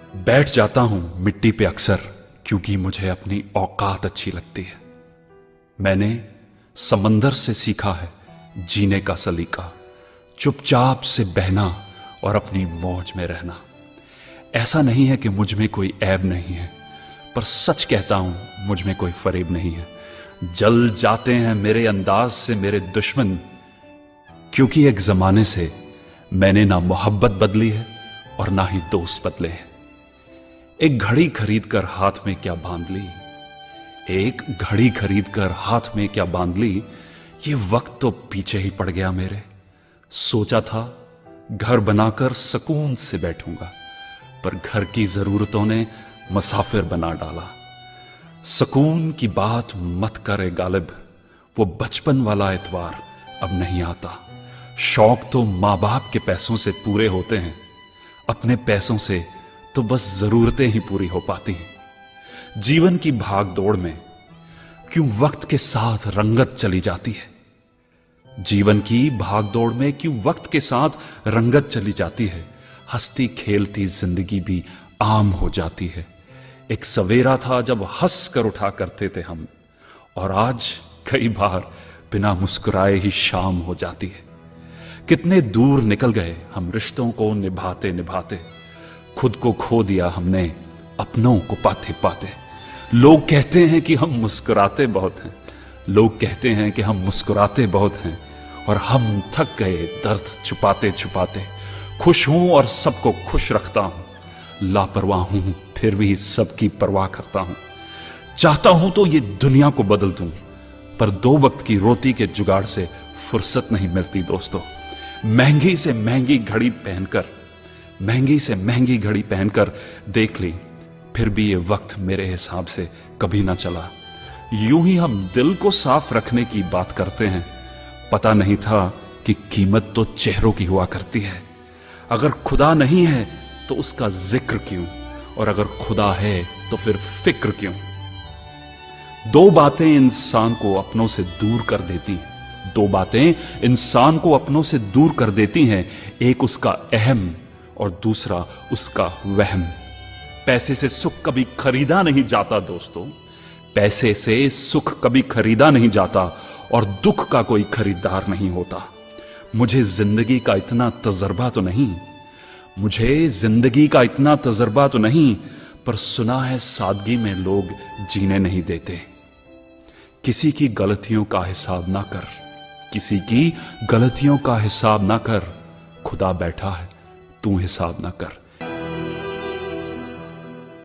बैठ जाता हूं मिट्टी पे अक्सर क्योंकि मुझे अपनी औकात अच्छी लगती है। मैंने समंदर से सीखा है जीने का सलीका, चुपचाप से बहना और अपनी मौज में रहना। ऐसा नहीं है कि मुझ में कोई ऐब नहीं है, पर सच कहता हूं मुझ में कोई फरेब नहीं है। जल जाते हैं मेरे अंदाज से मेरे दुश्मन, क्योंकि एक जमाने से मैंने ना मोहब्बत बदली है और ना ही दोस्त बदले हैं। एक घड़ी खरीद कर हाथ में क्या बांध ली, एक घड़ी खरीद कर हाथ में क्या बांध ली, ये वक्त तो पीछे ही पड़ गया मेरे। सोचा था घर बनाकर सुकून से बैठूंगा, पर घर की जरूरतों ने मुसाफिर बना डाला। सुकून की बात मत करे गालिब, वो बचपन वाला एतवार अब नहीं आता। शौक तो मां बाप के पैसों से पूरे होते हैं, अपने पैसों से तो बस जरूरतें ही पूरी हो पाती हैं। जीवन की भाग दौड़ में क्यों वक्त के साथ रंगत चली जाती है, जीवन की भाग दौड़ में क्यों वक्त के साथ रंगत चली जाती है। हंसती खेलती जिंदगी भी आम हो जाती है। एक सवेरा था जब हंस कर उठा करते थे हम, और आज कई बार बिना मुस्कुराए ही शाम हो जाती है। कितने दूर निकल गए हम रिश्तों को निभाते निभाते, खुद को खो दिया हमने अपनों को पाते पाते। लोग कहते हैं कि हम मुस्कुराते बहुत हैं, लोग कहते हैं कि हम मुस्कुराते बहुत हैं, और हम थक गए दर्द छुपाते छुपाते। खुश हूं और सबको खुश रखता हूं, लापरवाह हूं फिर भी सबकी परवाह करता हूं। चाहता हूं तो ये दुनिया को बदल दूं, पर दो वक्त की रोटी के जुगाड़ से फुर्सत नहीं मिलती दोस्तों। महंगी से महंगी घड़ी पहनकर, महंगी से महंगी घड़ी पहनकर देख ली, फिर भी ये वक्त मेरे हिसाब से कभी ना चला। यूं ही हम दिल को साफ रखने की बात करते हैं, पता नहीं था कि कीमत तो चेहरों की हुआ करती है। अगर खुदा नहीं है तो उसका जिक्र क्यों, और अगर खुदा है तो फिर फिक्र क्यों। दो बातें इंसान को अपनों से दूर कर देती हैं, दो बातें इंसान को अपनों से दूर कर देती हैं। एक उसका अहम और दूसरा उसका वहम। पैसे से सुख कभी खरीदा नहीं जाता दोस्तों, पैसे से सुख कभी खरीदा नहीं जाता, और दुख का कोई खरीदार नहीं होता। मुझे जिंदगी का इतना तजर्बा तो नहीं, मुझे जिंदगी का इतना तजर्बा तो नहीं, पर सुना है सादगी में लोग जीने नहीं देते। किसी की गलतियों का हिसाब ना कर, किसी की गलतियों का हिसाब ना कर, खुदा बैठा है तू हिसाब ना कर।